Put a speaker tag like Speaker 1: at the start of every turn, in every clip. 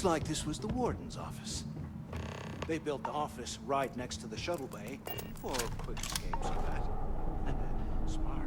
Speaker 1: like this was the Warden's office. They built the office right next to the shuttle bay for quick escapes, you bet. Smart.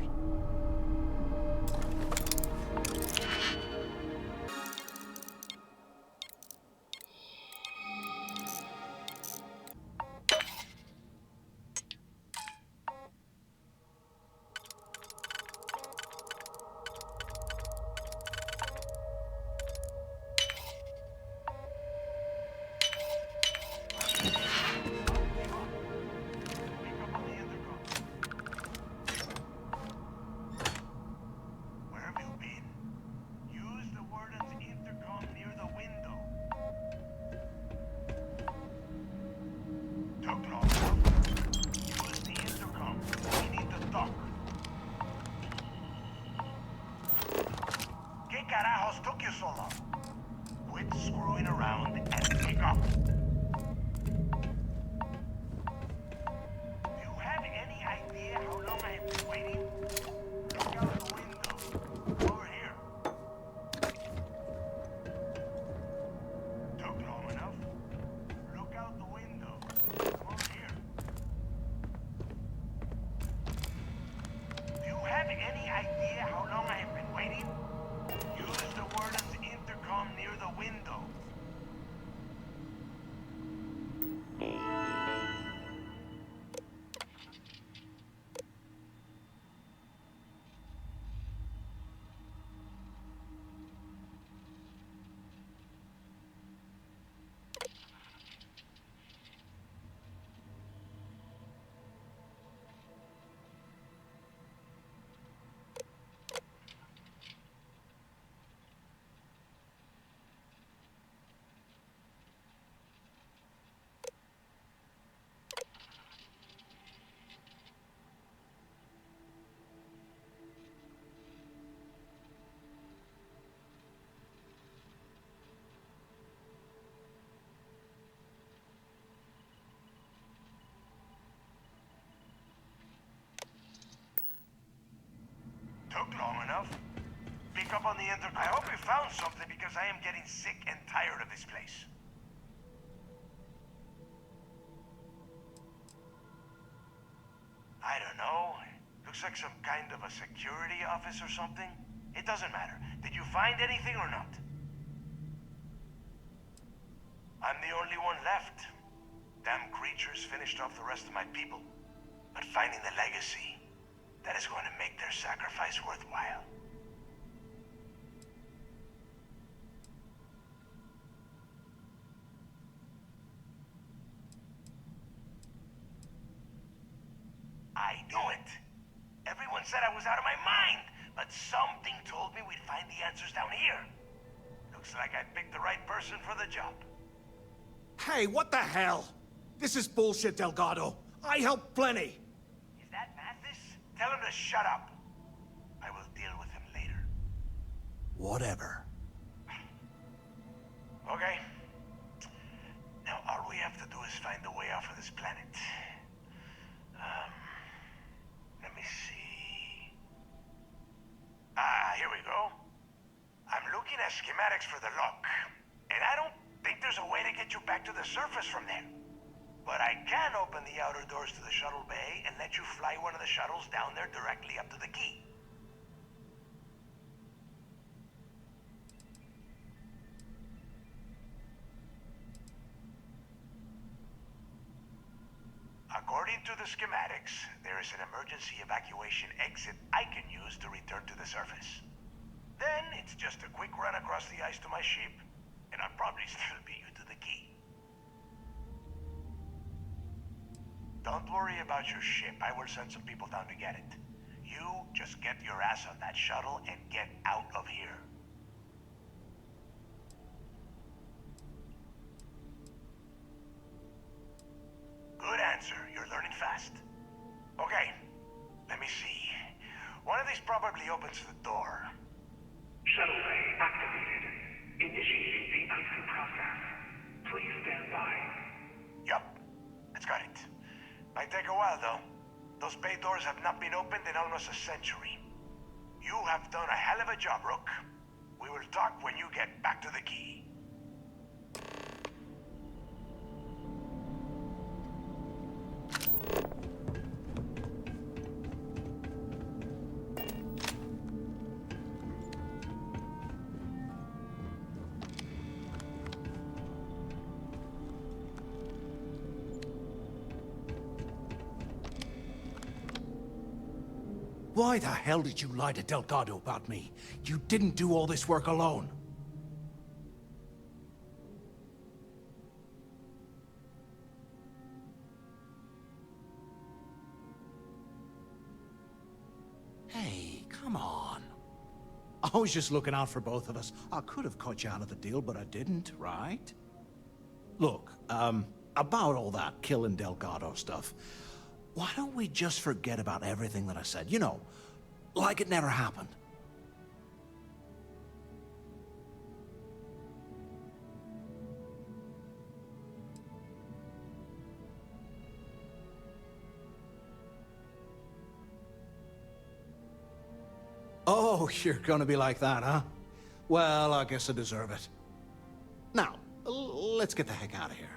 Speaker 2: Took long enough. Pick up on the enter. I hope you found something because I am getting sick and tired of this place. I don't know. Looks like some kind of a security office or something. It doesn't matter. Did you find anything or not? I'm the only one left. Damn creatures finished off the rest of my people. But finding the legacy, that is going to make their sacrifice worthwhile. I knew it. Everyone said I was out of my mind, but something told me we'd find the answers down here. Looks like I picked the right person for the job.
Speaker 1: Hey, what the hell? This is bullshit, Delgado. I helped plenty.
Speaker 2: Is that Mathis? Tell him to shut up. I will deal with him later.
Speaker 1: Whatever.
Speaker 2: Okay. Now all we have to do is find a way off of this planet. Let me see. Here we go. I'm looking at schematics for the lock, and I don't think there's a way to get you back to the surface from there. But I can open the outer doors to the shuttle bay and let you fly one of the shuttles down there directly up to the key. According to the schematics, there is an emergency evacuation exit I can use to return to the surface. Then it's just a quick run across the ice to my ship, and I'll probably still beat you to the key. Don't worry about your ship. I will send some people down to get it. You just get your ass on that shuttle and get out of here. Good answer. You're learning fast. Okay, let me see. One of these probably opens the door.
Speaker 3: Shuttle bay activated. Initiating the icing process. Please stand by.
Speaker 2: Yup, it's got it. Might take a while though. Those bay doors have not been opened in almost a century. You have done a hell of a job, Rook. We will talk when you get back to the key.
Speaker 1: Why the hell did you lie to Delgado about me? You didn't do all this work alone. Hey, come on. I was just looking out for both of us. I could have cut you out of the deal, but I didn't, right? Look, about all that killing Delgado stuff, why don't we just forget about everything that I said? You know, like it never happened. Oh, you're gonna be like that, huh? Well, I guess I deserve it. Now, let's get the heck out of here.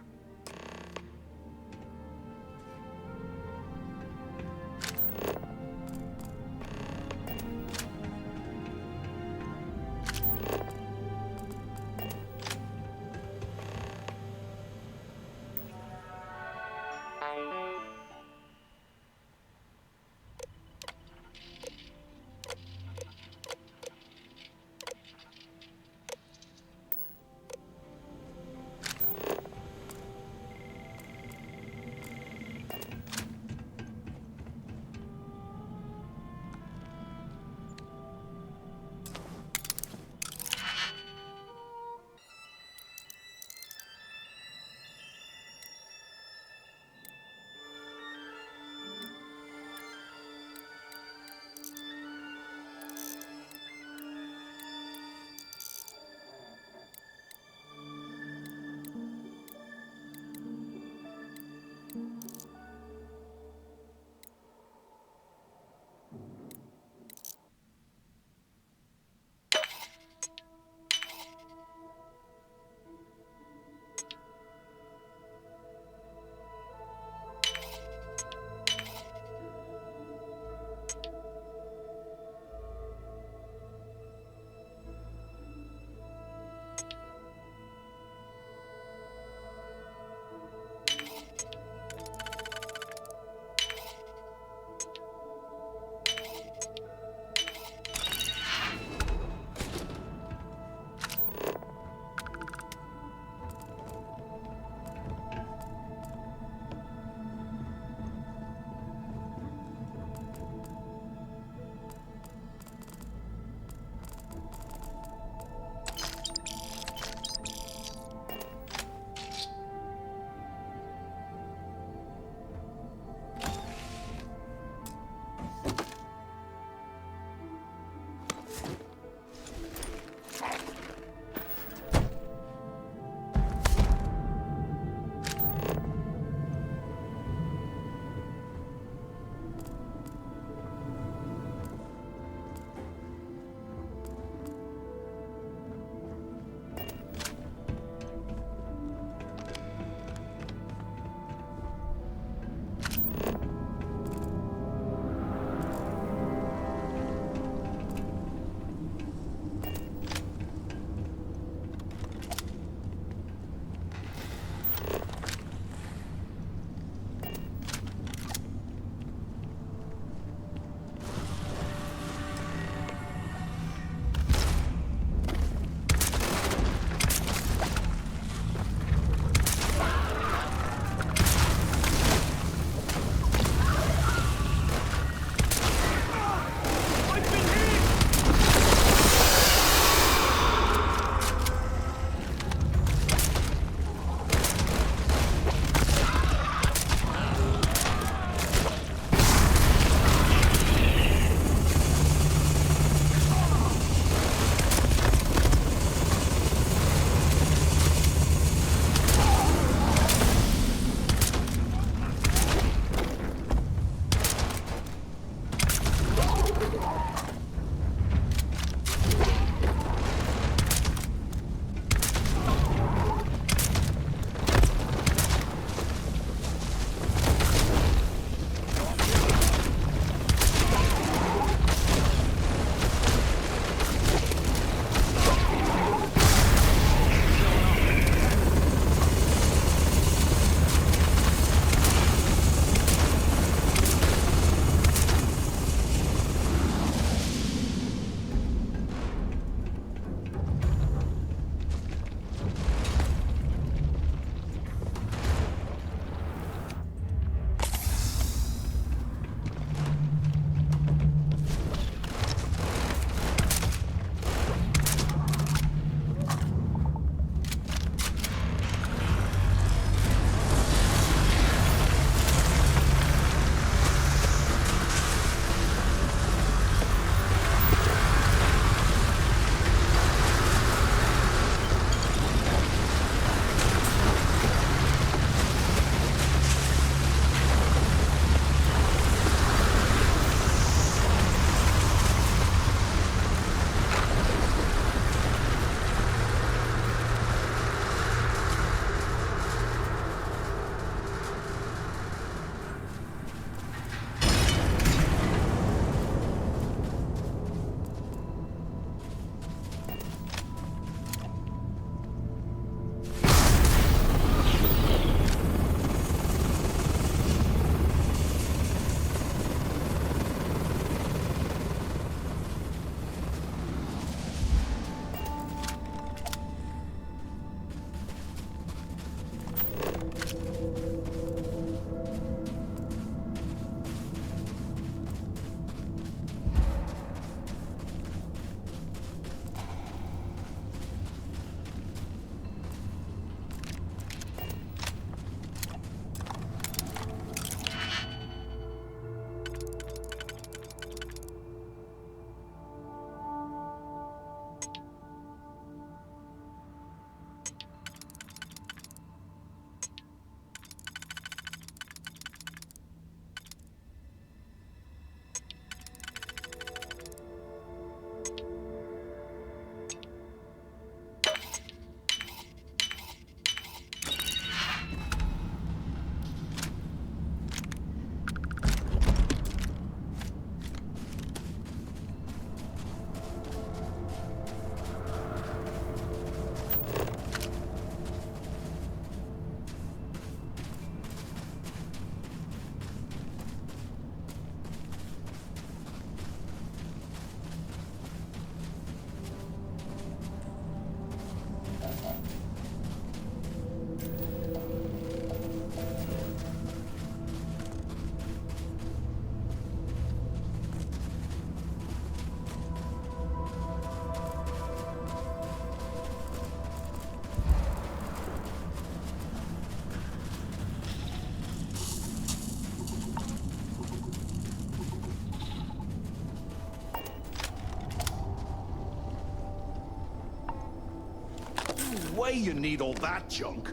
Speaker 1: way you need all that junk.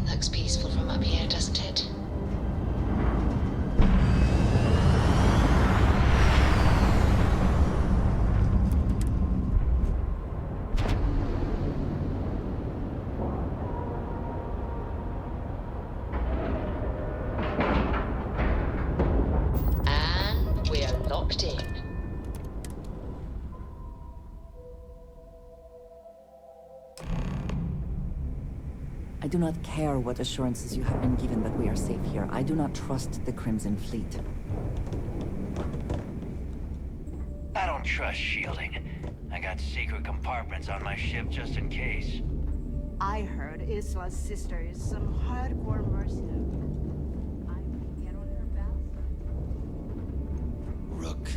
Speaker 4: Looks peaceful from up here, doesn't it? And we're locked in.
Speaker 5: I do not care what assurances you have been given that we are safe here. I do not trust the Crimson Fleet.
Speaker 6: I don't trust shielding. I got secret compartments on my ship just in case.
Speaker 7: I heard Isla's sister is some hardcore mercenary. I would get on her bad side.
Speaker 1: Rook.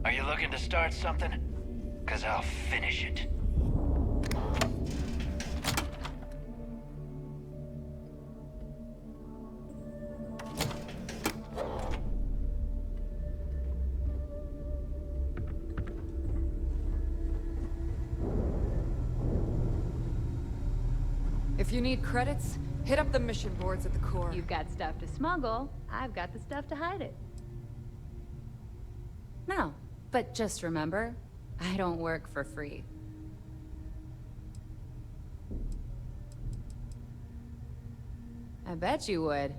Speaker 6: Are you looking to start something? 'Cause I'll finish it.
Speaker 8: If you need credits, hit up the mission boards at the core.
Speaker 9: You've got stuff to smuggle, I've got the stuff to hide it. No, but just remember, I don't work for free. I bet you would.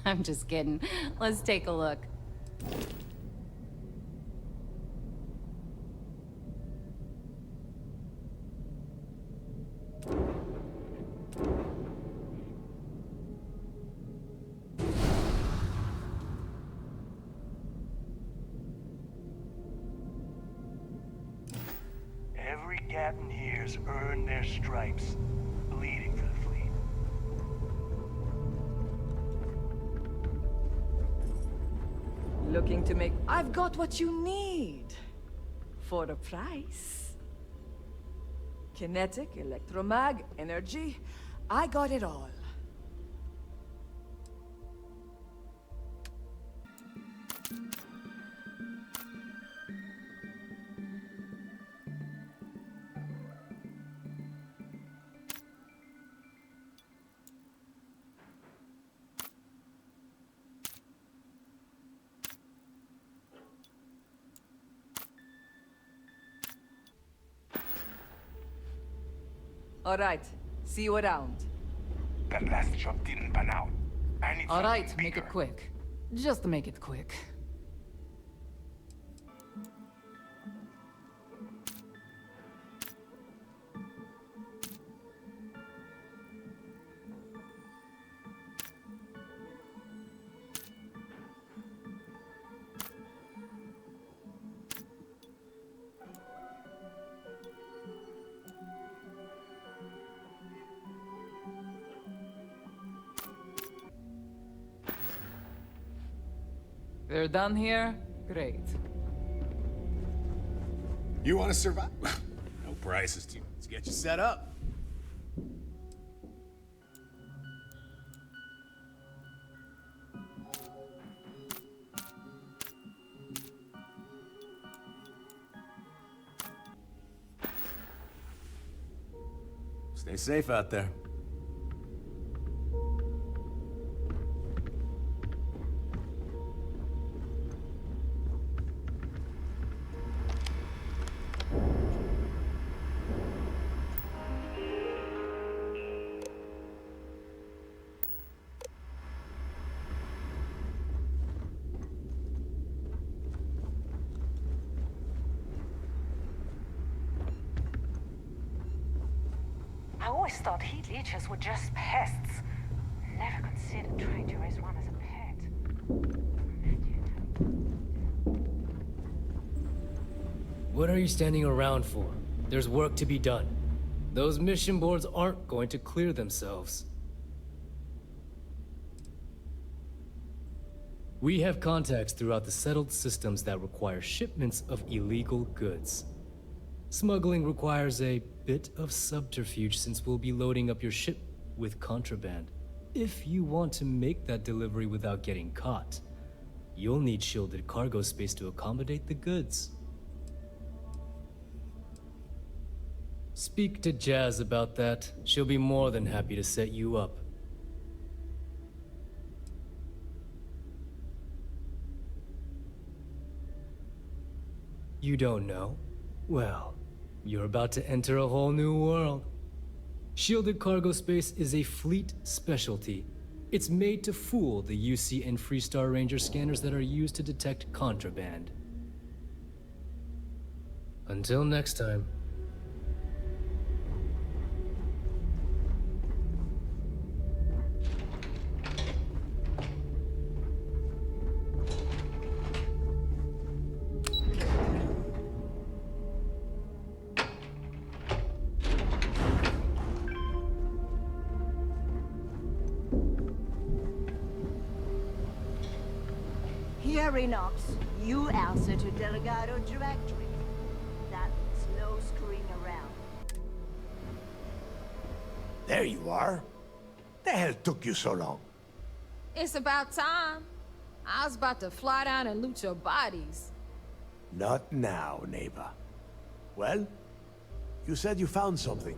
Speaker 9: I'm just kidding. Let's take a look.
Speaker 2: Every captain here's earned their stripes, bleeding for the fleet.
Speaker 7: Looking to make... I've got what you need. For the price. Kinetic, electromag, energy. I got it all. All right, see you around.
Speaker 2: That last job didn't pan out. I need
Speaker 8: All right,
Speaker 2: something
Speaker 8: make it
Speaker 2: bigger.
Speaker 8: quick. Just make it quick. We're done here? Great.
Speaker 10: You want to survive? No prices to get you set up. Stay safe out there.
Speaker 11: I always thought heat leeches were just pests. Never considered trying to raise one as a pet.
Speaker 12: What are you standing around for? There's work to be done. Those mission boards aren't going to clear themselves. We have contacts throughout the settled systems that require shipments of illegal goods. Smuggling requires a bit of subterfuge since we'll be loading up your ship with contraband. If you want to make that delivery without getting caught, you'll need shielded cargo space to accommodate the goods. Speak to Jazz about that. She'll be more than happy to set you up. You don't know? Well, you're about to enter a whole new world. Shielded cargo space is a fleet specialty. It's made to fool the UC and Freestar Ranger scanners that are used to detect contraband. Until next time.
Speaker 7: Here, Inox, you answer to Delgado directly. That's no screwing around.
Speaker 2: There you are. The hell took you so long?
Speaker 8: It's about time. I was about to fly down and loot your bodies.
Speaker 2: Not now, neighbor. Well, you said you found something.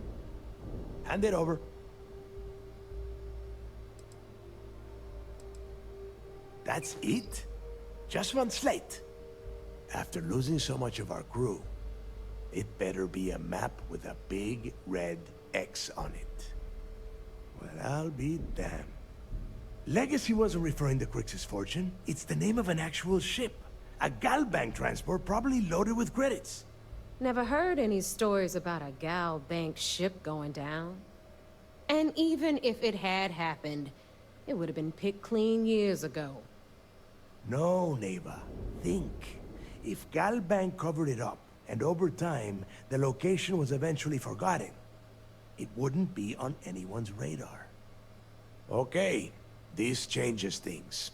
Speaker 2: Hand it over. That's it? Just one slate? After losing so much of our crew, it better be a map with a big red X on it. Well, I'll be damned. Legacy wasn't referring to Kryx's fortune. It's the name of an actual ship. A Galbank transport probably loaded with credits.
Speaker 9: Never heard any stories about a Gal Bank ship going down. And even if it had happened, it would have been picked clean years ago.
Speaker 2: No, neighbor. Think. If Galbank covered it up, and over time, the location was eventually forgotten, it wouldn't be on anyone's radar. Okay, this changes things.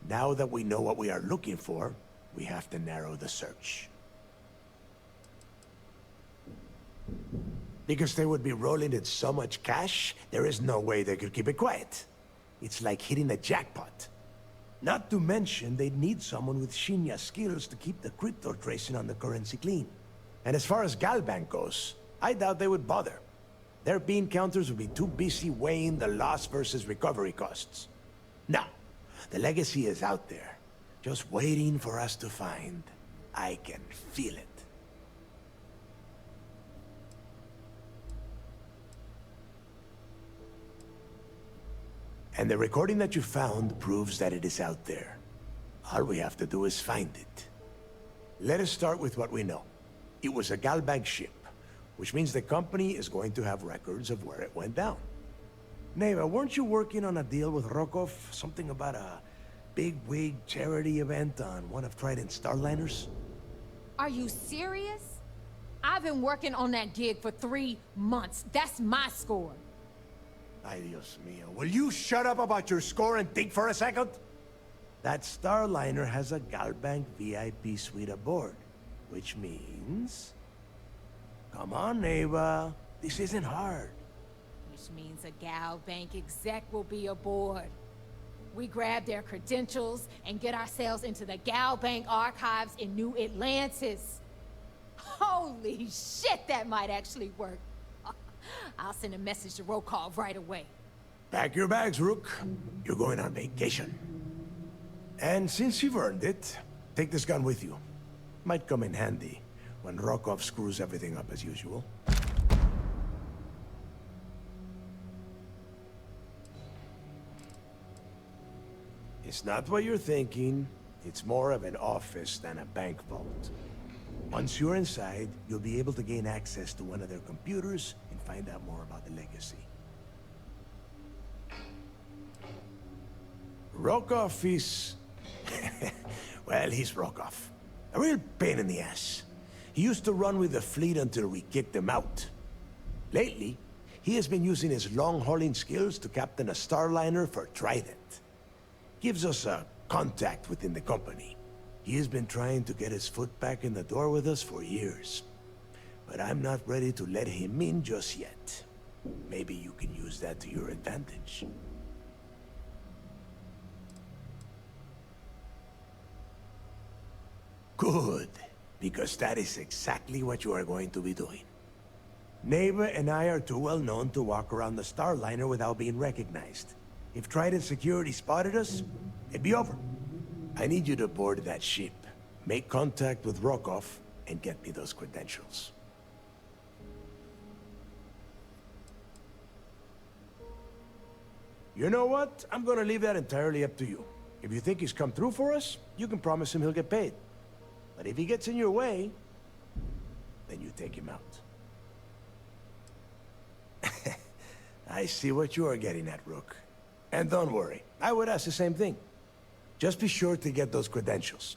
Speaker 2: Now that we know what we are looking for, we have to narrow the search. Because they would be rolling in so much cash, there is no way they could keep it quiet. It's like hitting a jackpot. Not to mention, they'd need someone with Shinya skills to keep the crypto tracing on the currency clean. And as far as Galbank goes, I doubt they would bother. Their bean counters would be too busy weighing the loss versus recovery costs. Now, the legacy is out there, just waiting for us to find. I can feel it.
Speaker 13: And the recording that you found proves that it is out there. All we have to do is find it. Let us start with what we know. It was a Galbank ship, which means the company is going to have records of where it went down. Neave, weren't you working on a deal with Rokov? Something about a big-wig charity event on one of Trident's Starliners?
Speaker 8: Are you serious? I've been working on that gig for 3 months. That's my score.
Speaker 13: Ay, Dios mío. Will you shut up about your score and think for a second? That Starliner has a Galbank VIP suite aboard, which means... Come on, Neva. This isn't hard.
Speaker 8: Which means a Gal Bank exec will be aboard. We grab their credentials and get ourselves into the Gal Bank archives in New Atlantis. Holy shit, that might actually work. I'll send a message to Rokov right away.
Speaker 13: Pack your bags, Rook. You're going on vacation. And since you've earned it, take this gun with you. Might come in handy when Rokov screws everything up as usual. It's not what you're thinking. It's more of an office than a bank vault. Once you're inside, you'll be able to gain access to one of their computers and find out more about the legacy. Rokov is... well, he's Rokov. A real pain in the ass. He used to run with the fleet until we kicked him out. Lately, he has been using his long-hauling skills to captain a Starliner for Trident. Gives us a contact within the company. He has been trying to get his foot back in the door with us for years. But I'm not ready to let him in just yet. Maybe you can use that to your advantage. Good, because that is exactly what you are going to be doing. Neave and I are too well known to walk around the Starliner without being recognized. If Trident security spotted us, it'd be over. I need you to board that ship, make contact with Rokov, and get me those credentials. You know what? I'm gonna leave that entirely up to you. If you think he's come through for us, you can promise him he'll get paid. But if he gets in your way, then you take him out. I see what you are getting at, Rook. And don't worry, I would ask the same thing. Just be sure to get those credentials.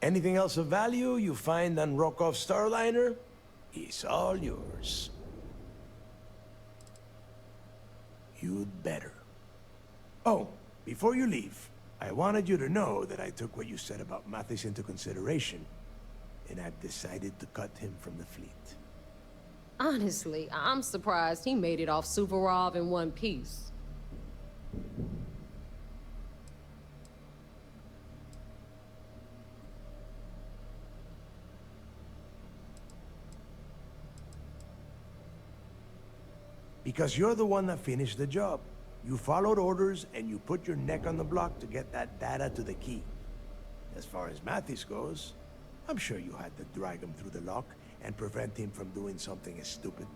Speaker 13: Anything else of value you find on Rokov's Starliner is all yours. You'd better. Oh, before you leave, I wanted you to know that I took what you said about Mathis into consideration, and I've decided to cut him from the fleet.
Speaker 9: Honestly, I'm surprised he made it off Suvorov in one piece.
Speaker 13: Because you're the one that finished the job. You followed orders, and you put your neck on the block to get that data to the key. As far as Mathis goes, I'm sure you had to drag him through the lock and prevent him from doing something as stupid.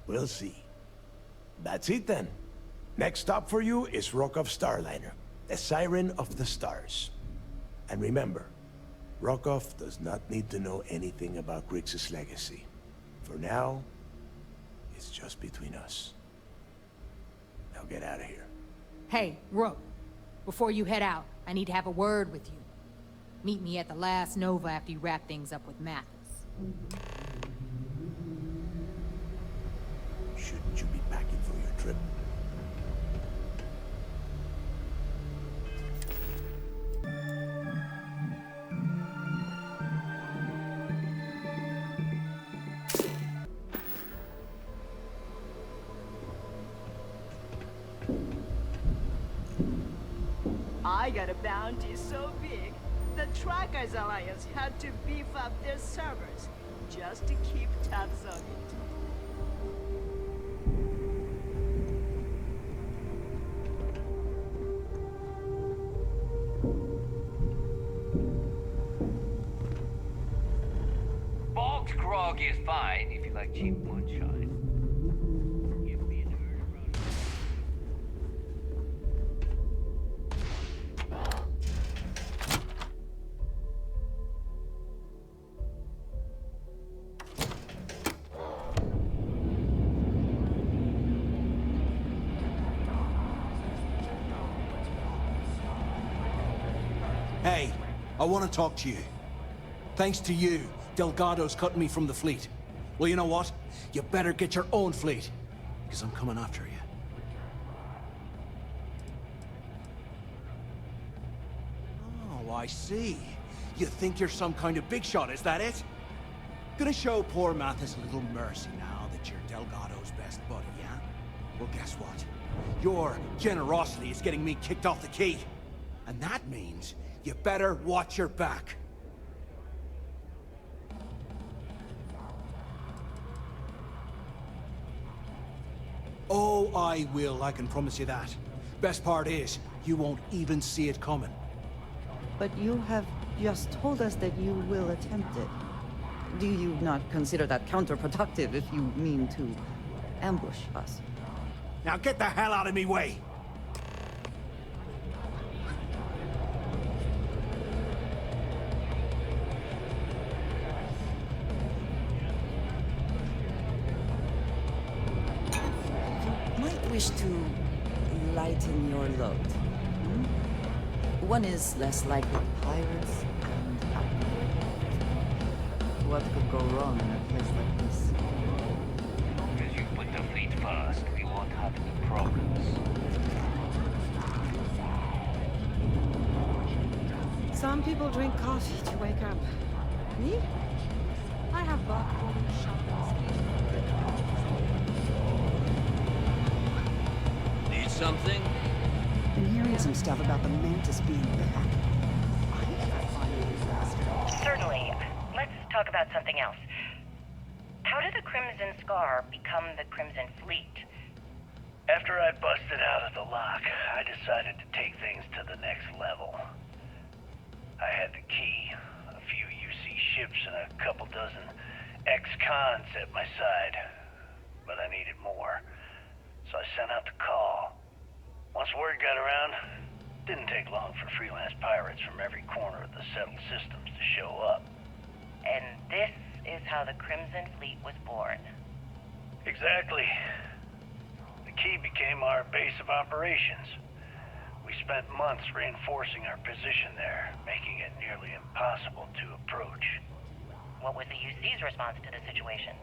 Speaker 13: We'll see. That's it then. Next stop for you is Rokov Starliner, the Siren of the Stars. And remember, Rokov does not need to know anything about Kryx's legacy. For now, it's just between us. Now get out of here.
Speaker 8: Hey, Rook. Before you head out, I need to have a word with you. Meet me at the last Nova after you wrap things up with Mathis.
Speaker 13: Shouldn't you be packing for your trip?
Speaker 7: I got a bounty so big, the Trackers Alliance had to beef up their servers just to keep tabs on it.
Speaker 6: Bulk grog is fine if you like cheap moonshine. Give me an urge.
Speaker 1: I want to talk to you. Thanks to you, Delgado's cutting me from the fleet. Well, you know what? You better get your own fleet, because I'm coming after you. Oh, I see. You think you're some kind of big shot, is that it? Gonna show poor Mathis a little mercy now that you're Delgado's best buddy, yeah? Well, guess what? Your generosity is getting me kicked off the key. And that means you better watch your back. Oh, I will, I can promise you that. Best part is, you won't even see it coming.
Speaker 5: But you have just told us that you will attempt it. Do you not consider that counterproductive if you mean to ambush us?
Speaker 1: Now get the hell out of me way!
Speaker 5: You might wish to lighten your load. One is less likely to pirates and what could go wrong in a place like this?
Speaker 6: As you put the fleet first, we won't have any problems.
Speaker 9: Some people drink coffee to wake up. Me? I have bought shuttles.
Speaker 6: Need something?
Speaker 5: Been hearing some stuff about the Mantis being back.
Speaker 11: Certainly. Let's talk about something else. How did the Crimson Scar become the Crimson Fleet?
Speaker 2: After I busted out of the lock, I decided to take things to the next level. I had the key, a few UC ships, and a couple dozen ex-cons at my side. But I needed more, so I sent out the call. Once word got around, it didn't take long for freelance pirates from every corner of the settled systems to show up.
Speaker 11: And this is how the Crimson Fleet was born.
Speaker 2: Exactly. The key became our base of operations. We spent months reinforcing our position there, making it nearly impossible to approach.
Speaker 11: What was the UC's response to the situation?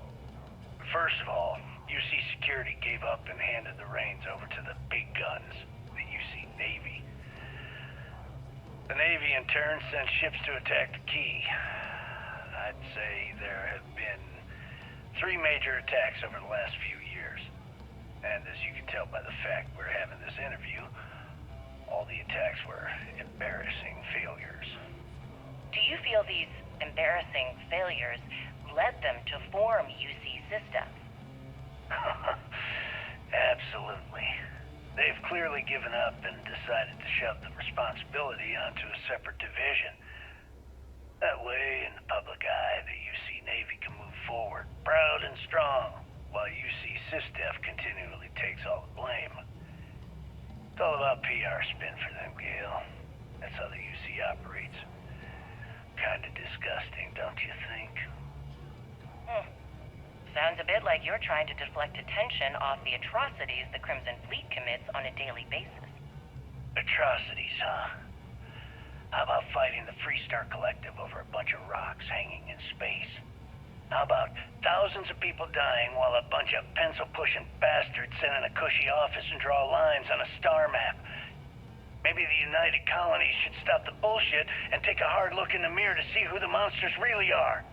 Speaker 2: First of all, UC Security gave up and handed the reins over to the big guns, the UC Navy. The Navy in turn sent ships to attack the key. I'd say there have been 3 major attacks over the last few years. And as you can tell by the fact we're having this interview, all the attacks were embarrassing failures.
Speaker 11: Do you feel these embarrassing failures led them to form UC systems?
Speaker 2: Absolutely. They've clearly given up and decided to shove the responsibility onto a separate division. That way, in the public eye, the UC Navy can move forward, proud and strong, while UC SysDef continually takes all the blame. It's all about PR spin for them, Gale. That's how the UC operates. Kinda disgusting, don't you think?
Speaker 11: Sounds a bit like you're trying to deflect attention off the atrocities the Crimson Fleet commits on a daily basis.
Speaker 2: Atrocities, huh? How about fighting the Freestar Collective over a bunch of rocks hanging in space? How about thousands of people dying while a bunch of pencil-pushing bastards sit in a cushy office and draw lines on a star map? Maybe the United Colonies should stop the bullshit and take a hard look in the mirror to see who the monsters really are.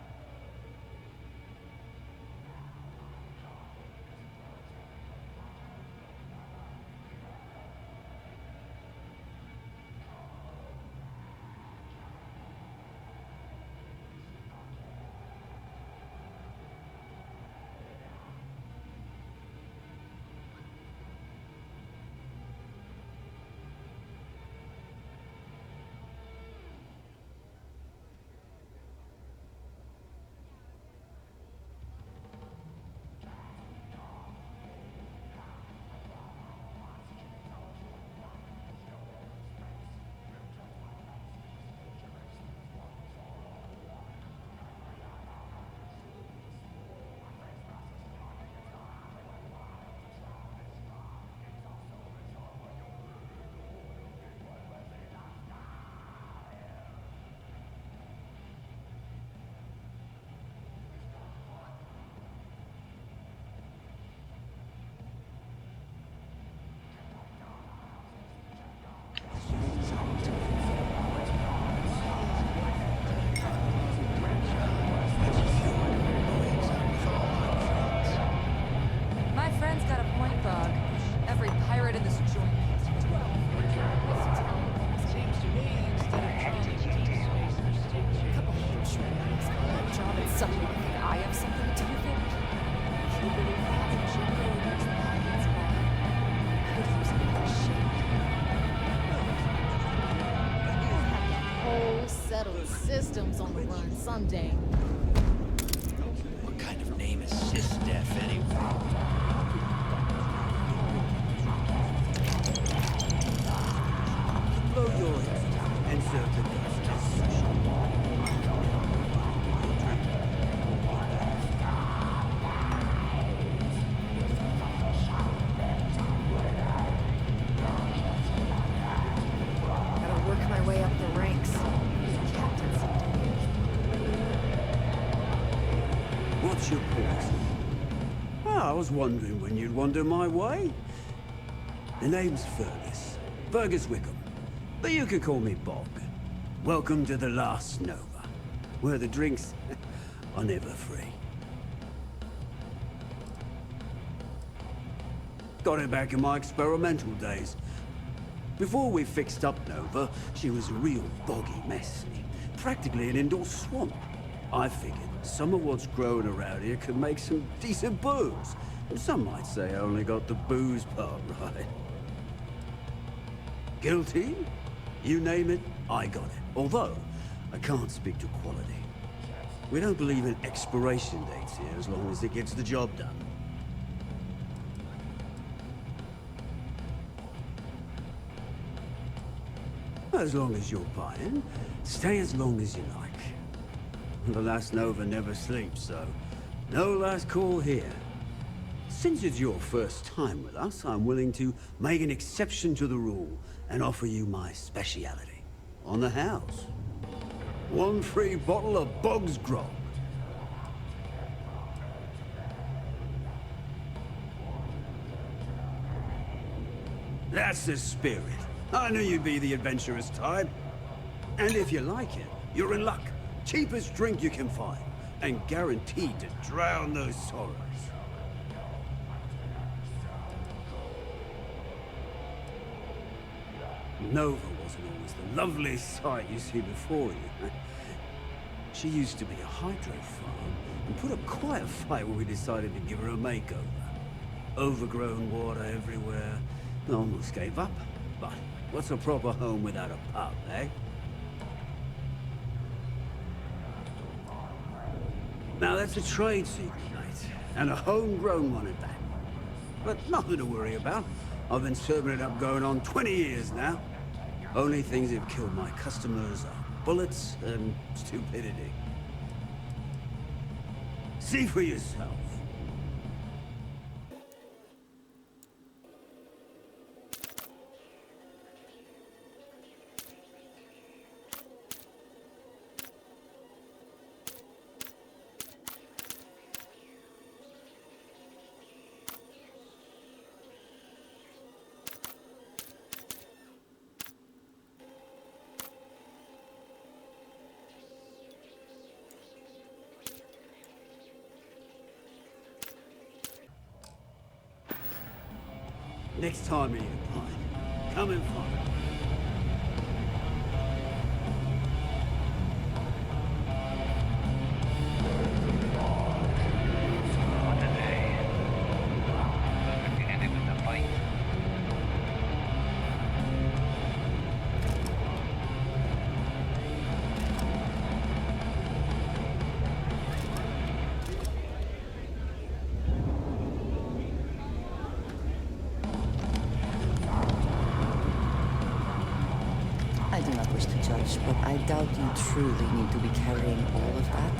Speaker 8: Suddenly you think I have something to do with it? If you believe that, then Jimbo against Mathis could use another shake. We'll have the whole settled systems on the run someday.
Speaker 6: What kind of name is Sysdef anyway?
Speaker 14: Blow your head and serve the dust as such.
Speaker 5: Gotta work my way up the ranks. Captain someday.
Speaker 14: What's your point? Ah, I was wondering when you'd wander my way. The name's Fergus Wickham. But you can call me Bog. Welcome to the last Nova, where the drinks are never free. Got it back in my experimental days. Before we fixed up Nova, she was a real boggy mess. Practically an indoor swamp. I figured some of what's growing around here could make some decent booze. And some might say I only got the booze part right. Guilty? You name it, I got it. Although, I can't speak to quality. We don't believe in expiration dates here as long as it gets the job done. As long as you're buying, stay as long as you like. The last Nova never sleeps, so no last call here. Since it's your first time with us, I'm willing to make an exception to the rule and offer you my speciality. On the house. 1 free bottle of Bog's Grog. That's the spirit. I knew you'd be the adventurous type. And if you like it, you're in luck. Cheapest drink you can find. And guaranteed to drown those sorrows. Nova wasn't always the lovely sight you see before you. She used to be a hydro farm and put up quite a fight when we decided to give her a makeover. Overgrown water everywhere. I almost gave up. But what's a proper home without a pub, eh? Now that's a trade secret, mate. And a homegrown one at that. But nothing to worry about. I've been serving it up going on 20 years now. Only things that have killed my customers are bullets and stupidity. See for yourself. Next time you need a pint, come and find me.
Speaker 6: What a day. Perfect ending with the fight.
Speaker 5: I do not wish to judge, but I doubt you truly need to be carrying all of that.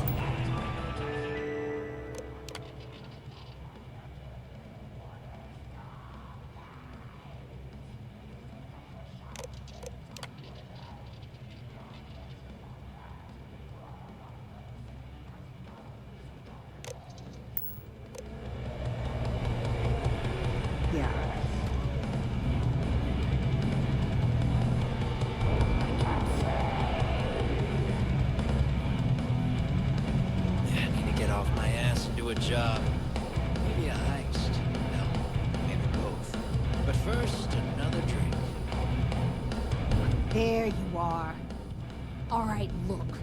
Speaker 5: Yeah.
Speaker 6: Off my ass and do a job. Maybe a heist. No, maybe both. But first, another drink.
Speaker 8: There you are. All right, look.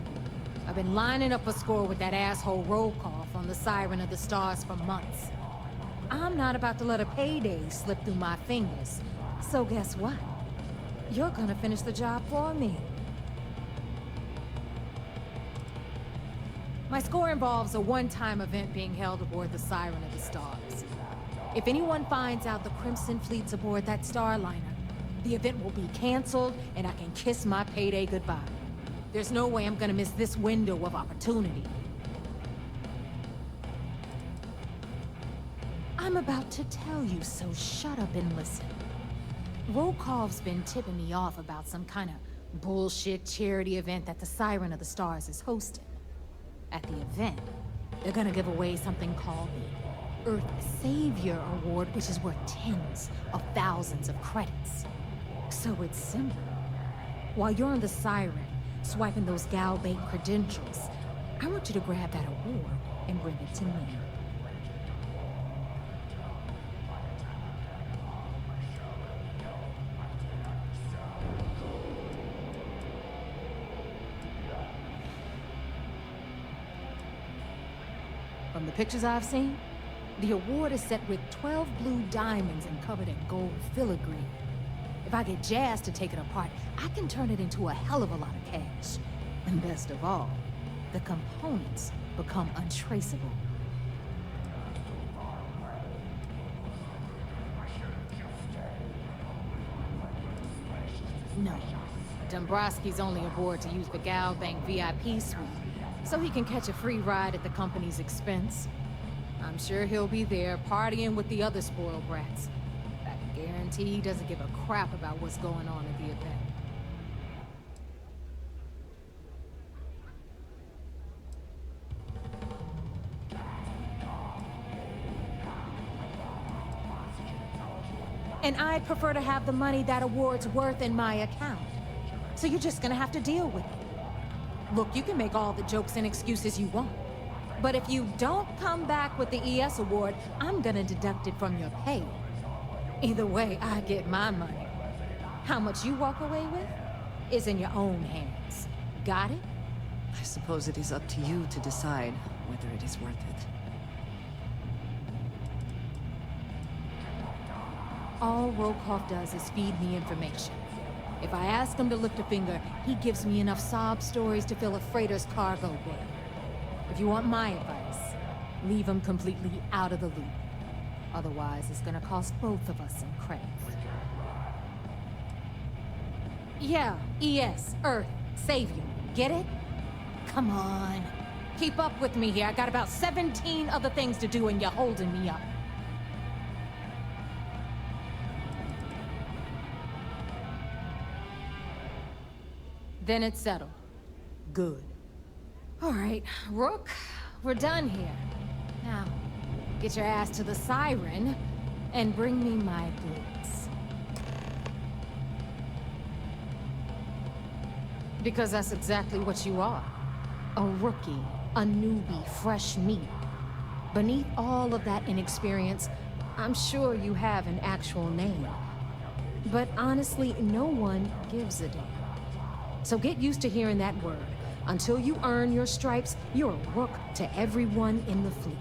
Speaker 8: I I've been lining up a score with that asshole Rokoff on the Siren of the Stars for months. I'm not about to let a payday slip through my fingers. So guess what? You're gonna finish the job for me. My score involves a one-time event being held aboard the Siren of the Stars. If anyone finds out the Crimson Fleet's aboard that Starliner, the event will be canceled and I can kiss my payday goodbye. There's no way I'm gonna miss this window of opportunity. I'm about to tell you, so shut up and listen. Rokov's been tipping me off about some kind of bullshit charity event that the Siren of the Stars is hosting. At the event, they're gonna give away something called the Earth Savior Award, which is worth tens of thousands of credits. So it's simple. While you're on the Siren, swiping those Gal Bank credentials, I want you to grab that award and bring it to me. From the pictures I've seen, the award is set with 12 blue diamonds and covered in gold filigree. If I get Jazz to take it apart, I can turn it into a hell of a lot of cash. And best of all, the components become untraceable. No, Dombrowski's only aboard to use the Gal Bank VIP suite, so he can catch a free ride at the company's expense. I'm sure he'll be there partying with the other spoiled brats. I can guarantee he doesn't give a crap about what's going on at the event. And I'd prefer to have the money that award's worth in my account. So you're just gonna have to deal with it. Look, you can make all the jokes and excuses you want. But if you don't come back with the ES award, I'm gonna deduct it from your pay. Either way, I get my money. How much you walk away with is in your own hands. Got it?
Speaker 5: I suppose it is up to you to decide whether it is worth it.
Speaker 8: All Rokoff does is feed me information. If I ask him to lift a finger, he gives me enough sob stories to fill a freighter's cargo bay. If you want my advice, leave him completely out of the loop. Otherwise, it's gonna cost both of us some credits. Yeah, ES, Earth, Savior. Get it? Come on. Keep up with me here. I got about 17 other things to do and you're holding me up. Then it's settled. Good. All right, Rook, we're done here. Now, get your ass to the Siren and bring me my goods. Because that's exactly what you are. A rookie, a newbie, fresh meat. Beneath all of that inexperience, I'm sure you have an actual name. But honestly, no one gives a damn. So get used to hearing that word. Until you earn your stripes, you're a rook to everyone in the fleet.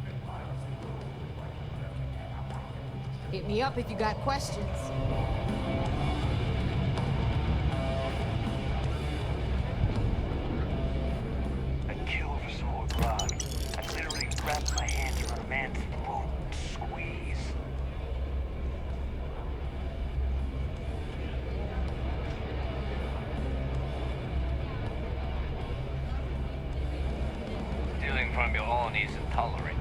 Speaker 8: Hit me up if you got questions.
Speaker 2: I'd kill for some more grog. I'd literally wrap my hands around a man's throat and squeeze.
Speaker 15: Stealing from your own isn't tolerated.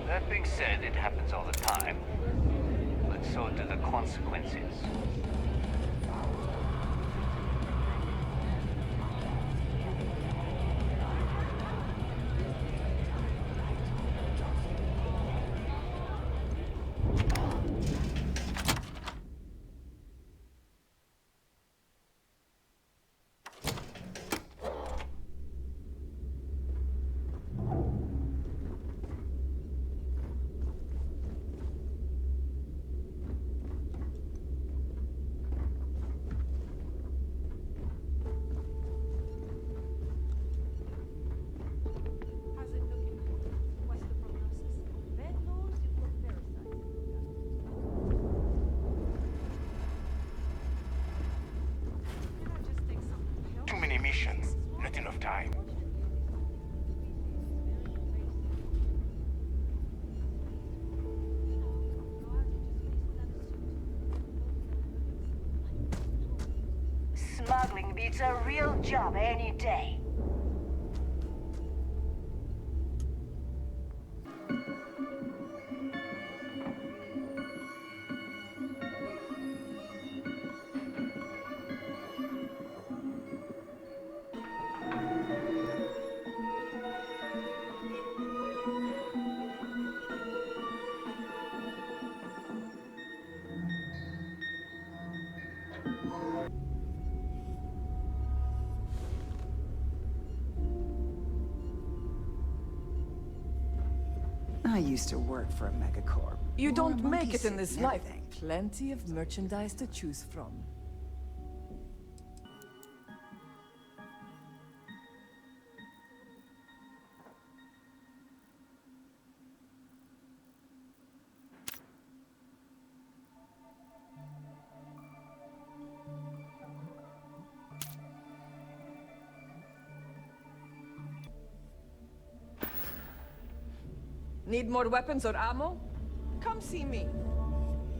Speaker 15: That being said, it happens all the time. But so do the consequences.
Speaker 7: beats a real job any day.
Speaker 16: I used to work for a megacorp.
Speaker 17: You
Speaker 16: More
Speaker 17: don't make
Speaker 16: monkeys
Speaker 17: it in this
Speaker 16: and
Speaker 17: life.
Speaker 16: everything.
Speaker 17: Plenty of merchandise to choose from. Need more weapons or ammo? Come see me.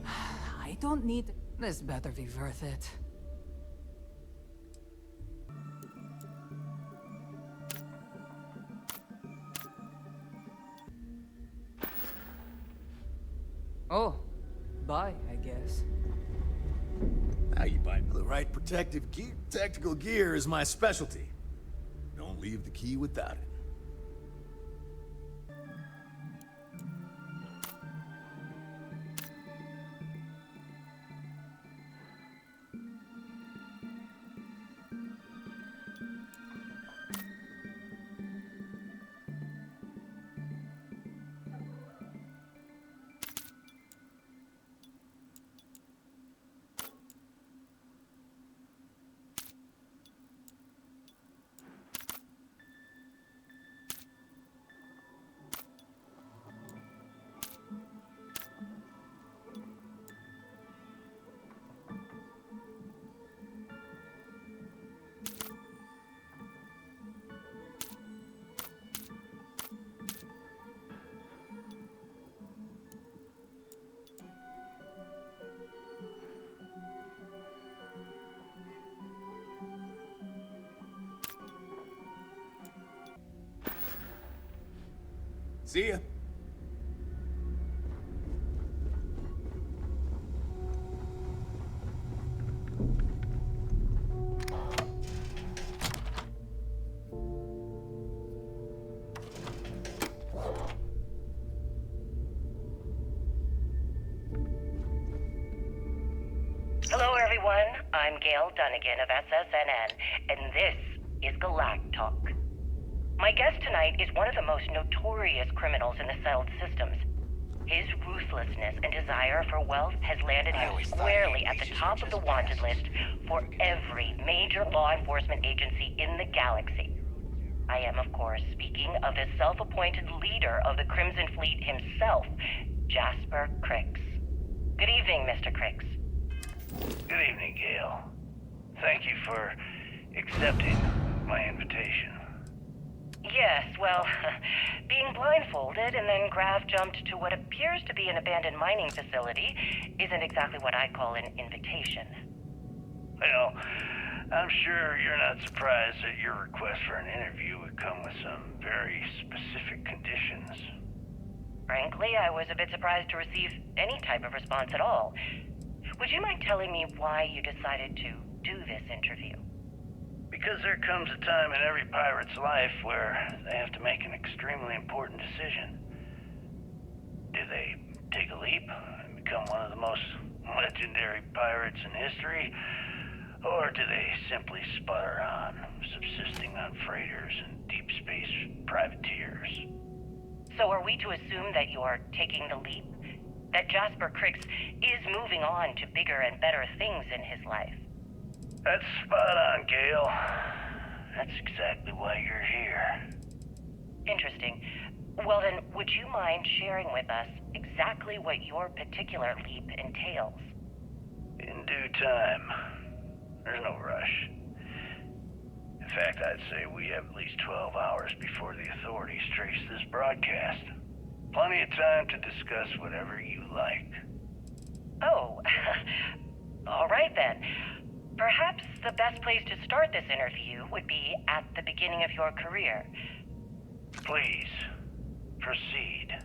Speaker 17: I don't need... This better be worth it. Oh, bye, I guess.
Speaker 10: Now you buy the right protective gear. Tactical gear is my specialty. Don't leave the key without it. See ya.
Speaker 11: Hello, everyone. I'm Gail Dunnigan of SSNN, and this is Galactic Talk. My guest tonight is one of the most notorious criminals in the settled systems. His ruthlessness and desire for wealth has landed him squarely at the top of the wanted list for every major law enforcement agency in the galaxy. I am, of course, speaking of the self-appointed leader of the Crimson Fleet himself, Jasper Kryx. Good evening, Mr. Kryx.
Speaker 2: Good evening, Gail. Thank you for accepting my invitation.
Speaker 11: Yes, well, being blindfolded and then grav jumped to what appears to be an abandoned mining facility isn't exactly what I call an invitation.
Speaker 2: Well, I'm sure you're not surprised that your request for an interview would come with some very specific conditions.
Speaker 11: Frankly, I was a bit surprised to receive any type of response at all. Would you mind telling me why you decided to do this interview?
Speaker 2: Because there comes a time in every pirate's life where they have to make an extremely important decision. Do they take a leap and become one of the most legendary pirates in history? Or do they simply sputter on, subsisting on freighters and deep space privateers?
Speaker 11: So are we to assume that you are taking the leap? That Jasper Kryx is moving on to bigger and better things in his life?
Speaker 2: That's spot on, Gail. That's exactly why you're here.
Speaker 11: Interesting. Well then, would you mind sharing with us exactly what your particular leap entails?
Speaker 2: In due time. There's no rush. In fact, I'd say we have at least 12 hours before the authorities trace this broadcast. Plenty of time to discuss whatever you like.
Speaker 11: Oh, all right then. Perhaps the best place to start this interview would be at the beginning of your career.
Speaker 2: Please, proceed.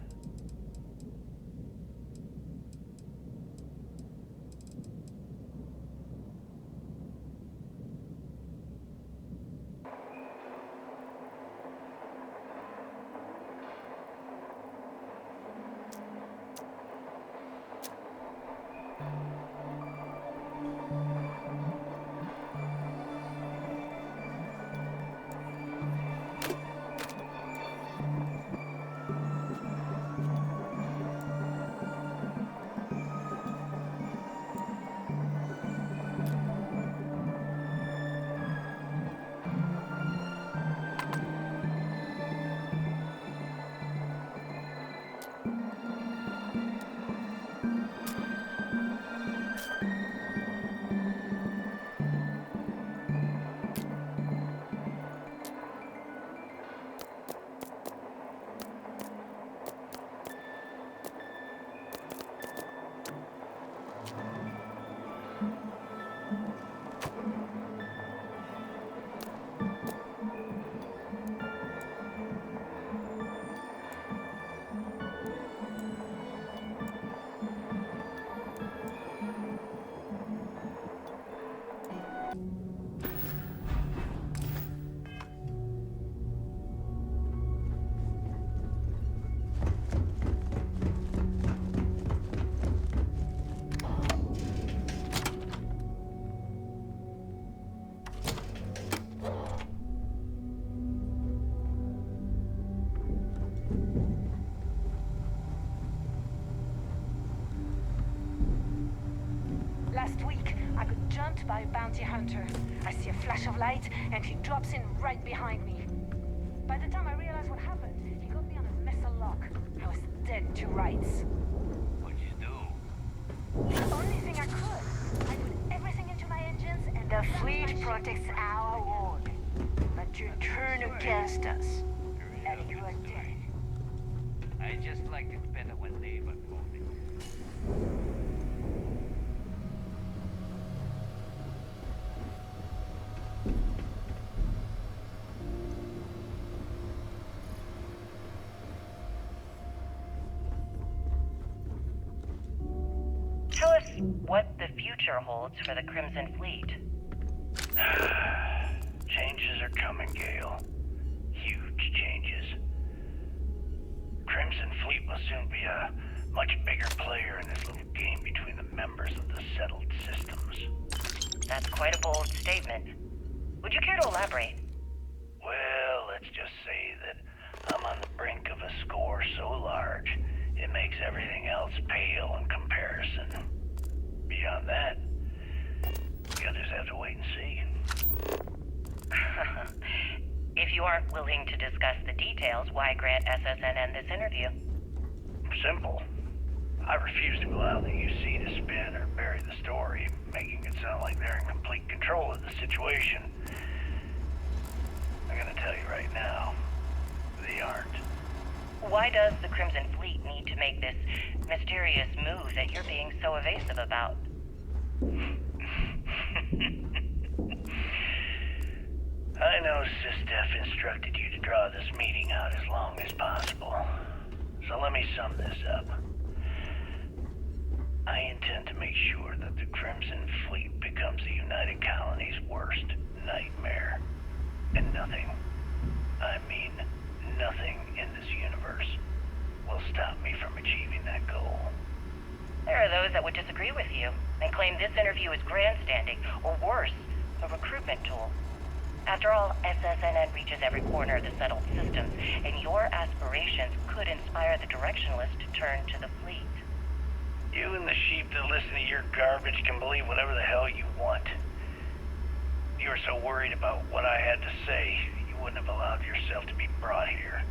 Speaker 18: Last week, I got jumped by a bounty hunter. I see a flash of light, and he drops in right behind me. By the time I realized what happened, he got me on a missile lock. I was dead to rights.
Speaker 15: What'd you do?
Speaker 18: The only thing I could. I put everything into my engines, and the fleet protects our world. But you turn against us, and you are dead.
Speaker 15: I just liked it better when Neave told me.
Speaker 11: Tell us what the future holds for the Crimson Fleet.
Speaker 2: Changes are coming, Gale. Huge changes. Crimson Fleet will soon be a much bigger player in this little game between the members of the settled systems.
Speaker 11: That's quite a bold statement. Would you care to elaborate?
Speaker 2: Well, let's just say that I'm on the brink of a score so large, it makes everything else pale in comparison. Beyond that, you'll just have to wait and see.
Speaker 11: If you aren't willing to discuss the details, why grant SSNN this interview?
Speaker 2: Simple. I refuse to allow the UC to spin or bury the story, making it sound like they're in complete control of the situation. I'm gonna tell you right now, they aren't.
Speaker 11: Why does the Crimson Fleet need to make this mysterious move that you're being so evasive about?
Speaker 2: I know SysDef instructed you to draw this meeting out as long as possible. So let me sum this up. I intend to make sure that the Crimson Fleet becomes the United Colony's worst nightmare. And nothing, I mean nothing in this universe, will stop me from achieving that goal.
Speaker 11: There are those that would disagree with you and claim this interview is grandstanding, or worse, a recruitment tool. After all, SSNN reaches every corner of the settled systems, and your aspirations could inspire the Directionalist to turn to the fleet.
Speaker 2: You and the sheep that listen to your garbage can believe whatever the hell you want. You were so worried about what I had to say, you wouldn't have allowed yourself to be brought here.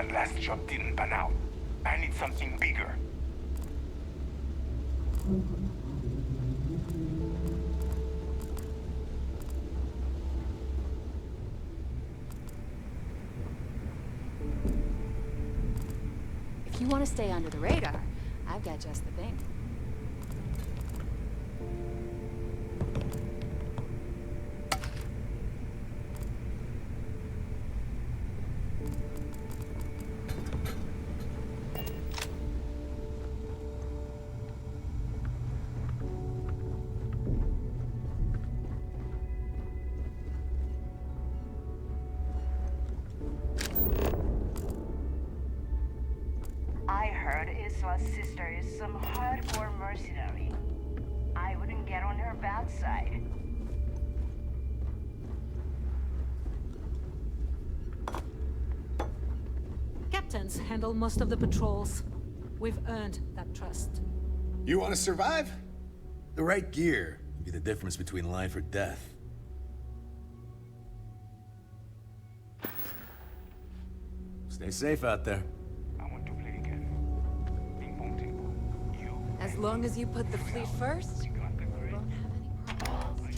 Speaker 2: that last job didn't pan out. I need something bigger.
Speaker 19: If you want to stay under the radar, I've got just the thing.
Speaker 18: I heard Isla's sister is some hardcore mercenary. I wouldn't get on her bad side.
Speaker 20: Captains handle most of the patrols. We've earned that trust.
Speaker 10: You want to survive? The right gear will be the difference between life or death. Stay safe out there.
Speaker 17: As long as you put the fleet first, you won't have any problems.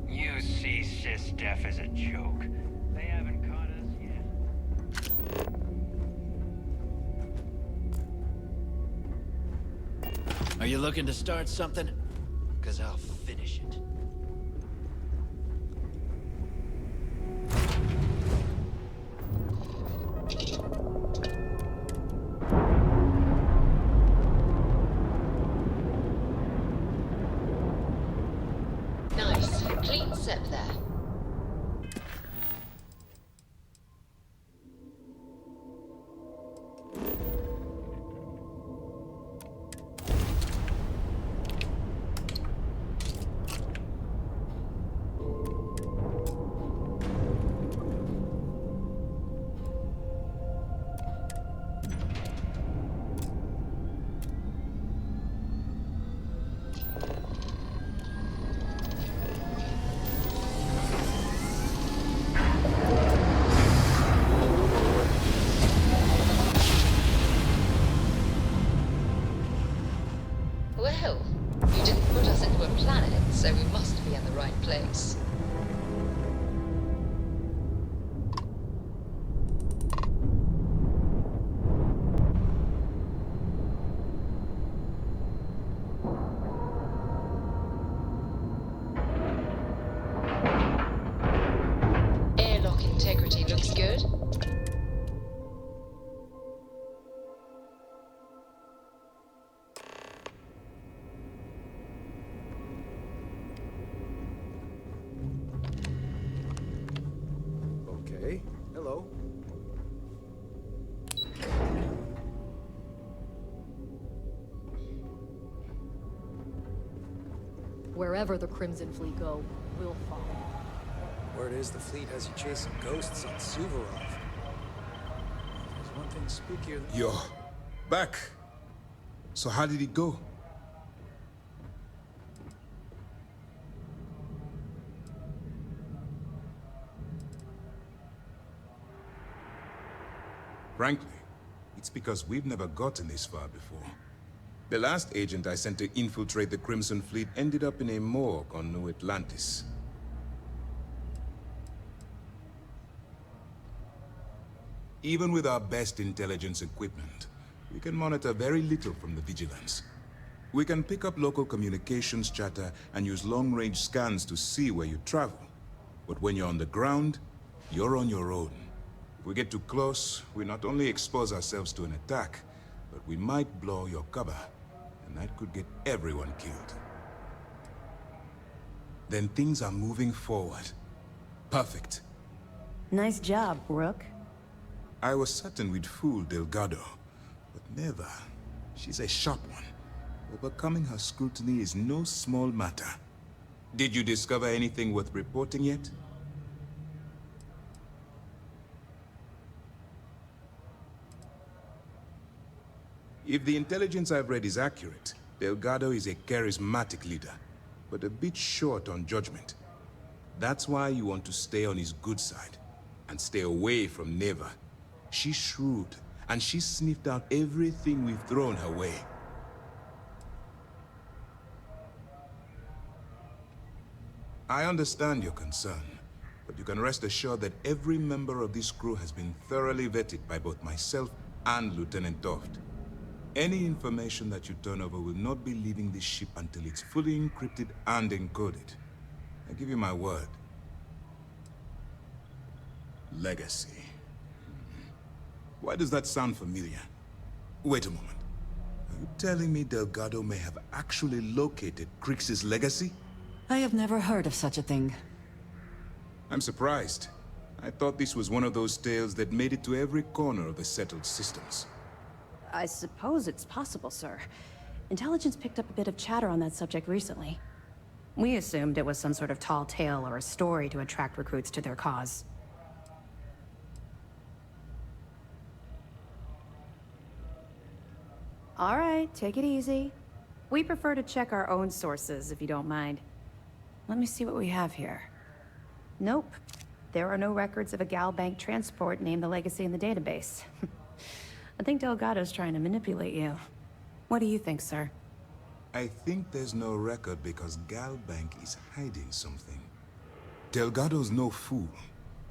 Speaker 15: You see Sys-Def as a joke. They haven't caught us yet.
Speaker 6: Are you looking to start something? 'Cause I'll finish it.
Speaker 4: Nice. Clean set there. Well, you didn't put us into a planet, so we must be in the right place. Airlock integrity looks good.
Speaker 10: Okay, hello.
Speaker 21: Wherever the Crimson Fleet go, we'll follow.
Speaker 22: Word is the fleet has you chasing ghosts on Suvorov. There's one thing spookier than...
Speaker 23: Yo, back. So how did it go? Frankly, it's because we've never gotten this far before. The last agent I sent to infiltrate the Crimson Fleet ended up in a morgue on New Atlantis. Even with our best intelligence equipment, we can monitor very little from the vigilance. We can pick up local communications chatter and use long-range scans to see where you travel. But when you're on the ground, you're on your own. If we get too close, we not only expose ourselves to an attack, but we might blow your cover, and that could get everyone killed. Then things are moving forward. Perfect.
Speaker 24: Nice job, Rook.
Speaker 23: I was certain we'd fool Delgado, but never. She's a sharp one. Overcoming her scrutiny is no small matter. Did you discover anything worth reporting yet? If the intelligence I've read is accurate, Delgado is a charismatic leader, but a bit short on judgment. That's why you want to stay on his good side, and stay away from Neave. She's shrewd, and she sniffed out everything we've thrown her way. I understand your concern, but you can rest assured that every member of this crew has been thoroughly vetted by both myself and Lieutenant Toft. Any information that you turn over will not be leaving this ship until it's fully encrypted and encoded. I give you my word. Legacy. Why does that sound familiar? Wait a moment. Are you telling me Delgado may have actually located Kryx's legacy?
Speaker 24: I have never heard of such a thing.
Speaker 23: I'm surprised. I thought this was one of those tales that made it to every corner of the settled systems.
Speaker 24: I suppose it's possible, sir. Intelligence picked up a bit of chatter on that subject recently. We assumed it was some sort of tall tale or a story to attract recruits to their cause. All right, take it easy. We prefer to check our own sources, if you don't mind. Let me see what we have here. Nope. There are no records of a Gal Bank transport named the Legacy in the database. I think Delgado's trying to manipulate you. What do you think, sir?
Speaker 23: I think there's no record because Gal Bank is hiding something. Delgado's no fool.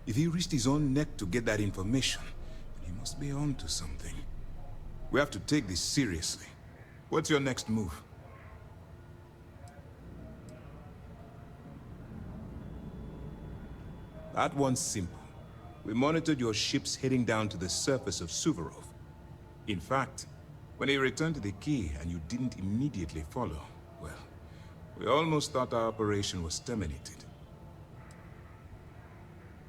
Speaker 23: If he risked his own neck to get that information, then he must be on to something. We have to take this seriously. What's your next move? That one's simple. We monitored your ships heading down to the surface of Suvorov. In fact, when he returned to the key and you didn't immediately follow, well, we almost thought our operation was terminated.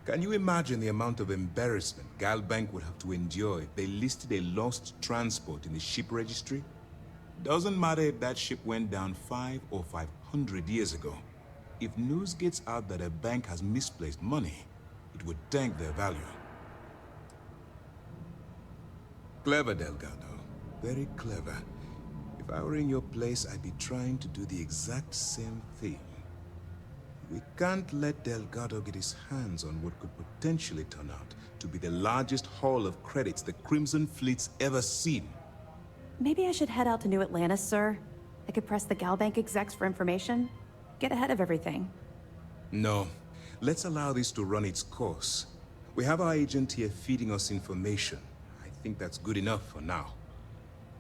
Speaker 23: Can you imagine the amount of embarrassment Gal Bank would have to endure if they listed a lost transport in the ship registry? Doesn't matter if that ship went down 500 or 500 years ago. If news gets out that a bank has misplaced money, it would tank their value. Clever, Delgado. Very clever. If I were in your place, I'd be trying to do the exact same thing. We can't let Delgado get his hands on what could potentially turn out to be the largest haul of credits the Crimson Fleet's ever seen.
Speaker 24: Maybe I should head out to New Atlantis, sir. I could press the Gal Bank execs for information. Get ahead of everything.
Speaker 23: No. Let's allow this to run its course. We have our agent here feeding us information. I think that's good enough for now.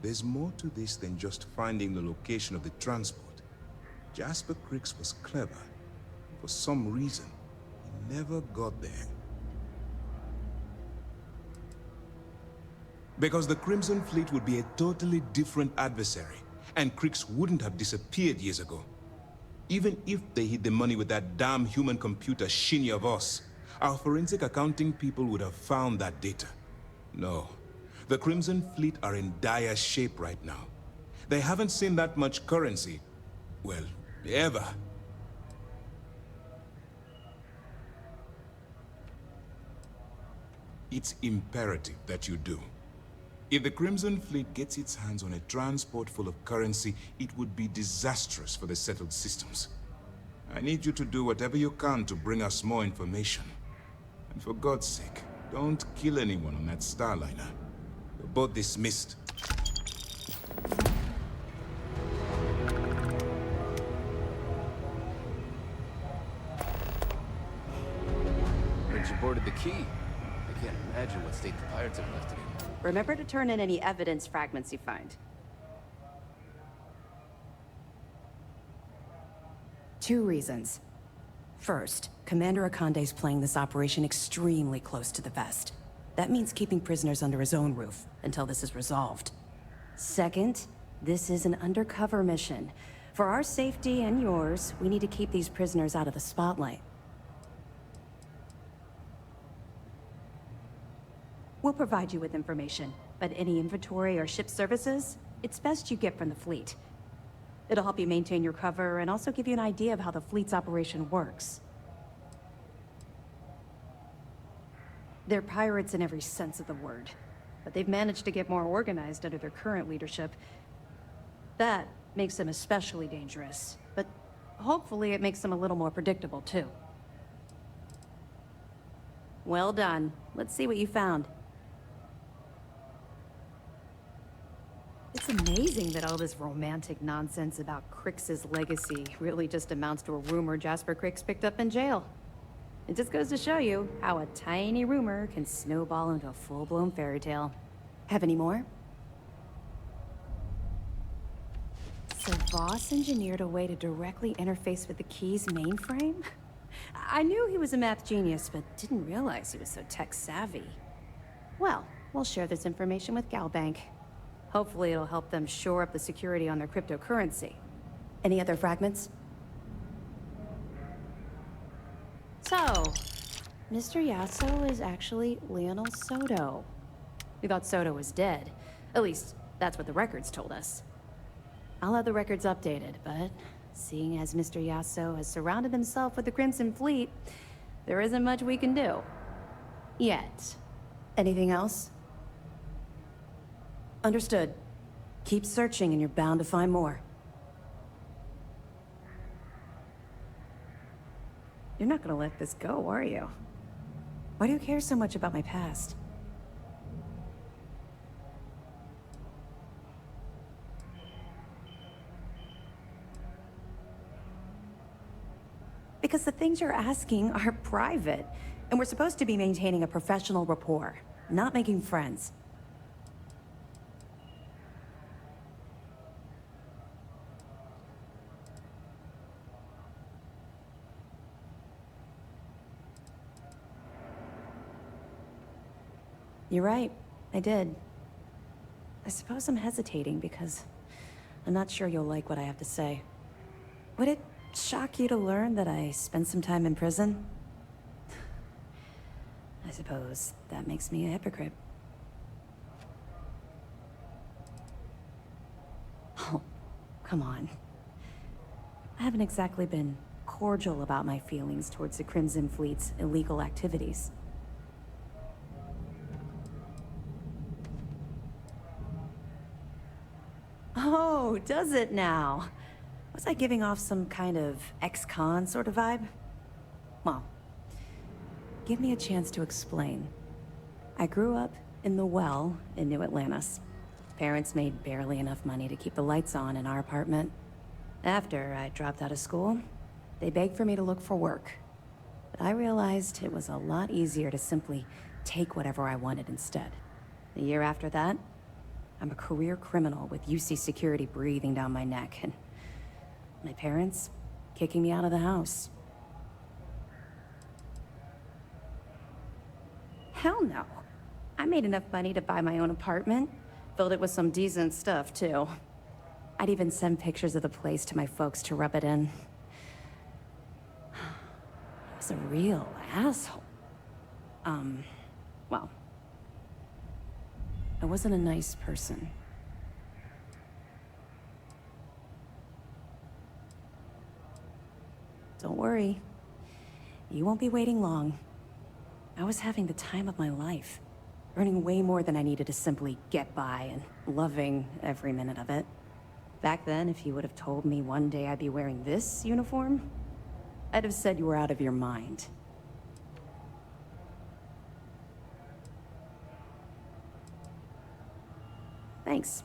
Speaker 23: There's more to this than just finding the location of the transport. Jasper Kryx was clever. For some reason, he never got there. Because the Crimson Fleet would be a totally different adversary, and Kryx wouldn't have disappeared years ago. Even if they hid the money with that damn human computer Voss, our forensic accounting people would have found that data. No. The Crimson Fleet are in dire shape right now. They haven't seen that much currency, well, ever. It's imperative that you do. If the Crimson Fleet gets its hands on a transport full of currency, it would be disastrous for the settled systems. I need you to do whatever you can to bring us more information. And for God's sake, don't kill anyone on that Starliner. You're both dismissed.
Speaker 1: Heard you boarded the key. I can't imagine what state the pirates have left it in.
Speaker 24: Remember to turn in any evidence fragments you find. 2 reasons. First, Commander Ikande's playing this operation extremely close to the vest. That means keeping prisoners under his own roof until this is resolved. Second, this is an undercover mission. For our safety and yours, we need to keep these prisoners out of the spotlight. We'll provide you with information, but any inventory or ship services, it's best you get from the fleet. It'll help you maintain your cover and also give you an idea of how the fleet's operation works. They're pirates in every sense of the word, but they've managed to get more organized under their current leadership. That
Speaker 3: makes them especially dangerous. But hopefully it makes them a little more predictable, too.
Speaker 24: Well done. Let's see what you found.
Speaker 3: It's amazing that all this romantic nonsense about Kryx's legacy really just amounts to a rumor Jasper Kryx picked up in jail. It just goes to show you how a tiny rumor can snowball into a full-blown fairy tale. Have any more? So Voss engineered a way to directly interface with the key's mainframe? I knew he was a math genius, but didn't realize he was so tech-savvy. Well, we'll share this information with GalBank. Hopefully it'll help them shore up the security on their cryptocurrency. Any other fragments? So, Mr. Yasso is actually Lionel Soto. We thought Soto was dead. At least, that's what the records told us. I'll have the records updated, but seeing as Mr. Yasso has surrounded himself with the Crimson Fleet, there isn't much we can do. Yet. Anything else? Understood. Keep searching and you're bound to find more. You're not gonna let this go, are you? Why do you care so much about my past? Because the things you're asking are private, and we're supposed to be maintaining a professional rapport, not making friends. You're right, I did. I suppose I'm hesitating because I'm not sure you'll like what I have to say. Would it shock you to learn that I spent some time in prison? I suppose that makes me a hypocrite. Oh, come on. I haven't exactly been cordial about my feelings towards the Crimson Fleet's illegal activities. Oh, does it now? Was I giving off some kind of ex-con sort of vibe? Well, give me a chance to explain. I grew up in the Well in New Atlantis. Parents made barely enough money to keep the lights on in our apartment. After I dropped out of school, they begged for me to look for work. But I realized it was a lot easier to simply take whatever I wanted instead. The year after that, I'm a career criminal with UC security breathing down my neck, and my parents kicking me out of the house. Hell no. I made enough money to buy my own apartment. Filled it with some decent stuff, too. I'd even send pictures of the place to my folks to rub it in. I was a real asshole. Well, I wasn't a nice person. Don't worry. You won't be waiting long. I was having the time of my life. Earning way more than I needed to simply get by and loving every minute of it. Back then, if you would have told me one day I'd be wearing this uniform, I'd have said you were out of your mind. Thanks.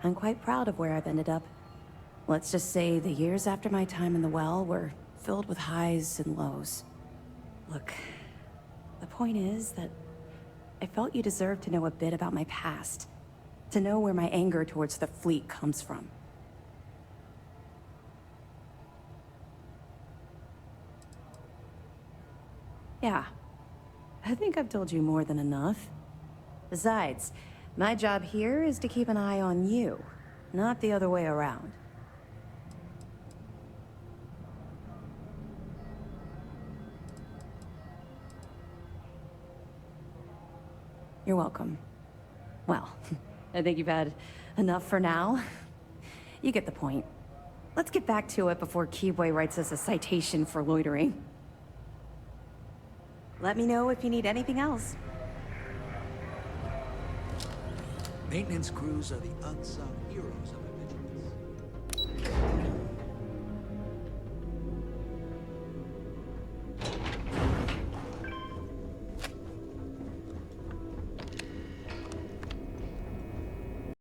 Speaker 3: I'm quite proud of where I've ended up. Let's just say the years after my time in the Well were filled with highs and lows. Look, the point is that I felt you deserved to know a bit about my past. To know where my anger towards the fleet comes from. Yeah. I think I've told you more than enough. Besides, my job here is to keep an eye on you, not the other way around. You're welcome. Well, I think you've had enough for now. You get the point. Let's get back to it before Keyboy writes us a citation for loitering. Let me know if you need anything else.
Speaker 22: Maintenance crews are the unsung heroes of